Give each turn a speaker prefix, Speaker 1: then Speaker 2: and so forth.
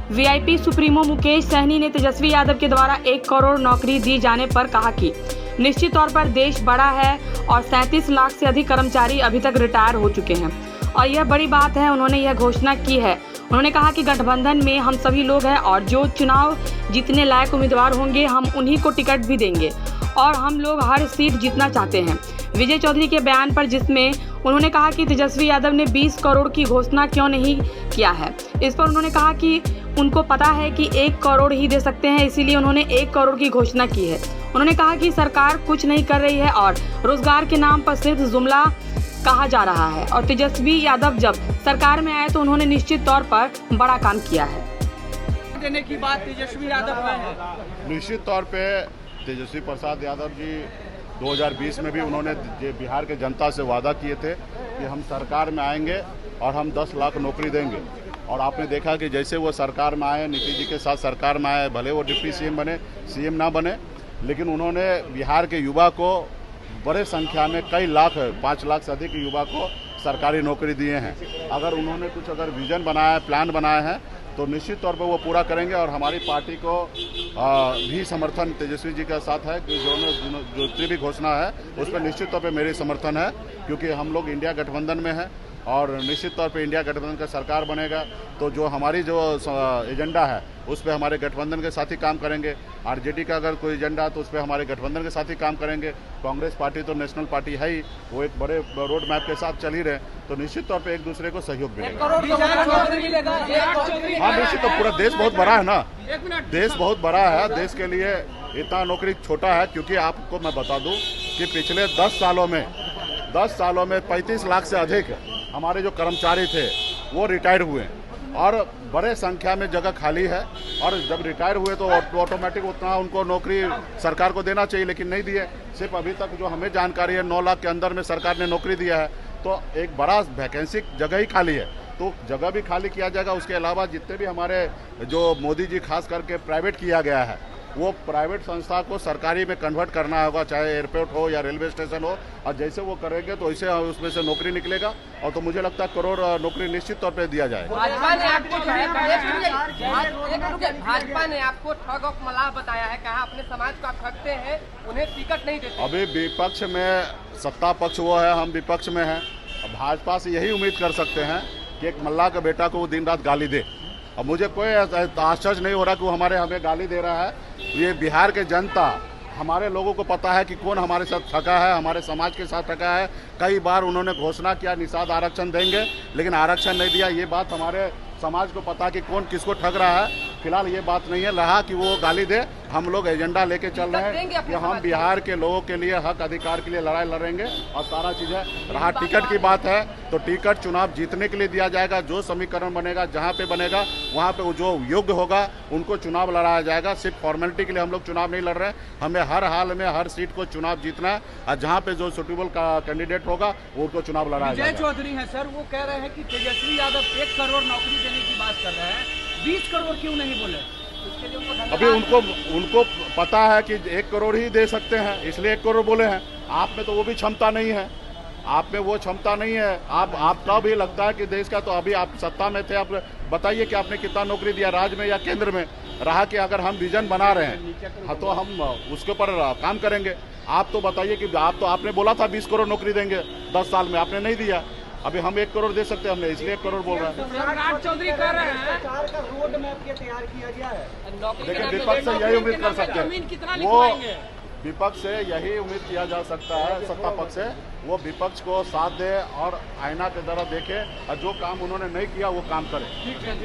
Speaker 1: VIP supremo Mukesh Sahni ने तेजस्वी यादव के द्वारा 1 करोड़ नौकरी दिए जाने पर कहा कि निश्चित तौर पर देश बड़ा है और 37 लाख से अधिक कर्मचारी अभी तक रिटायर हो चुके हैं और यह बड़ी बात है। उन्होंने यह घोषणा की है। उन्होंने कहा कि गठबंधन में हम सभी लोग हैं और जो चुनाव जीतने लायक उम्मीदवार होंगे हम उन्हीं को टिकट भी देंगे और हम लोग हर सीट जीतना चाहते हैं। विजय चौधरी के बयान पर जिसमें उन्होंने कहा कि तेजस्वी यादव ने 20 करोड़ की घोषणा क्यों नहीं किया है, इस पर उन्होंने कहा कि उनको पता है कि 1 करोड़ ही दे सकते हैं, इसीलिए उन्होंने 1 करोड़ की घोषणा की है। उन्होंने कहा कि सरकार कुछ नहीं कर रही है और रोजगार के नाम पर सिर्फ जुमला कहा जा रहा है और तेजस्वी यादव जब सरकार में आए तो उन्होंने निश्चित तौर पर बड़ा काम किया है।
Speaker 2: देने की बात तेजस्वी यादव में है।
Speaker 3: निश्चित तौर पे तेजस्वी प्रसाद यादव जी 2020 में भी उन्होंने बिहार के जनता से वादा किए थे कि हम सरकार में आएंगे और हम 10 लाख नौकरी देंगे। और आपने देखा कि जैसे वो सरकार में आए, नीतीश जी के साथ सरकार में आए, भले वो डिप्टी सीएम बने, सीएम ना बने, लेकिन उन्होंने बिहार के युवा को बड़े संख्या में कई लाख 5 लाख से अधिक युवा को सरकारी नौकरी दिए हैं। अगर उन्होंने कुछ विजन बनाया है, प्लान बनाया है तो निश्चित तौर पर वो पूरा करेंगे और हमारी पार्टी को भी समर्थन तेजस्वी जी के साथ है कि जो जितनी भी घोषणा है उस पर निश्चित तौर पे मेरी समर्थन है, क्योंकि हम लोग इंडिया गठबंधन में हैं और निश्चित तौर पे इंडिया गठबंधन का सरकार बनेगा तो जो हमारी जो एजेंडा है उस पर हमारे गठबंधन के साथ ही काम करेंगे। आरजेडी का अगर कोई एजेंडा है तो उस पर हमारे गठबंधन के साथ ही काम करेंगे। कांग्रेस पार्टी तो नेशनल पार्टी है ही, वो एक बड़े रोड मैप के साथ चल ही रहे, तो निश्चित तौर पे एक दूसरे को सहयोग मिलेगा। हाँ निश्चित, तो पूरा देश बहुत बड़ा है ना, देश बहुत बड़ा है, देश के लिए इतना नौकरी छोटा है। क्योंकि आपको मैं बता दूं कि पिछले 10 सालों में 35 लाख से अधिक हमारे जो कर्मचारी थे वो रिटायर हुए और बड़े संख्या में जगह खाली है। और जब रिटायर हुए तो ऑटोमेटिक उतना उनको नौकरी सरकार को देना चाहिए, लेकिन नहीं दिए। सिर्फ अभी तक जो हमें जानकारी है 9 लाख के अंदर में सरकार ने नौकरी दिया है, तो एक बड़ा वैकेंसी जगह ही खाली है, तो जगह भी खाली किया जाएगा। उसके अलावा जितने भी हमारे जो मोदी जी खास करके प्राइवेट किया गया है वो प्राइवेट संस्था को सरकारी में कन्वर्ट करना होगा, चाहे एयरपोर्ट हो या रेलवे स्टेशन हो, और जैसे वो करेंगे तो ऐसे उसमें से नौकरी निकलेगा और तो मुझे लगता है करोड़ नौकरी निश्चित तौर पे दिया जाएगा।
Speaker 2: भाजपा ने आपको ठग और मलाह बताया है, कहा अपने समाज को आप ठगते हैं, उन्हें टिकट नहीं देते।
Speaker 3: अभी विपक्ष में सत्ता पक्ष वो है, हम विपक्ष में हैं। भाजपा से यही उम्मीद कर सकते हैं कि एक मल्लाह के बेटा को वो दिन रात गाली दे, और मुझे कोई आश्चर्य नहीं हो रहा कि वो हमें गाली दे रहा है। ये बिहार के जनता, हमारे लोगों को पता है कि कौन हमारे साथ ठगा है, हमारे समाज के साथ ठगा है। कई बार उन्होंने घोषणा किया निषाद आरक्षण देंगे, लेकिन आरक्षण नहीं दिया। ये बात हमारे समाज को पता कि कौन किसको ठग रहा है। फिलहाल ये बात नहीं है रहा कि वो गाली दे। हम लोग एजेंडा लेके चल रहे हैं कि हम बिहार के लोगों के लिए हक अधिकार के लिए लड़ाई लड़ेंगे और सारा चीज़ है। रहा टिकट की बात है तो टिकट चुनाव जीतने के लिए दिया जाएगा। जो समीकरण बनेगा, जहाँ पे बनेगा वहाँ पे जो योग्य होगा उनको चुनाव लड़ाया जाएगा। सिर्फ फॉर्मेलिटी के लिए हम लोग चुनाव नहीं लड़ रहे हैं, हमें हर हाल में हर सीट को चुनाव जीतना है और जहाँ पे जो सुटेबल का कैंडिडेट होगा उनको चुनाव लड़ाया जाएगा।
Speaker 2: विजय चौधरी है सर, वो कह रहे हैं कि तेजस्वी यादव 1 करोड़ नौकरी देने की बात कर रहे हैं, 20 करोड़ क्यों नहीं बोले?
Speaker 3: अभी उनको पता है कि 1 करोड़ ही दे सकते हैं, इसलिए 1 करोड़ बोले हैं। आप में तो वो भी क्षमता नहीं है, आप में वो क्षमता नहीं है। आपका भी लगता है कि देश का, तो अभी आप सत्ता में थे, आप बताइए कि आपने कितना नौकरी दिया राज्य में या केंद्र में। रहा कि अगर हम विजन बना रहे हैं तो हम उसके ऊपर काम करेंगे। आप तो बताइए कि आपने बोला था 20 करोड़ नौकरी देंगे 10 साल में, आपने नहीं दिया। अभी हम 1 करोड़ दे सकते हैं, हमने इसलिए 1 करोड़ बोल रहे हैं।
Speaker 2: चौधरी कर रहे हैं
Speaker 4: रोड मैप के तैयार किया गया है।
Speaker 3: लेकिन विपक्ष से यही उम्मीद कर सकते हैं, वो विपक्ष से यही उम्मीद किया जा सकता है, सत्ता पक्ष से वो विपक्ष को साथ दे और आईना की तरह देखे और जो काम उन्होंने नहीं किया वो काम करे।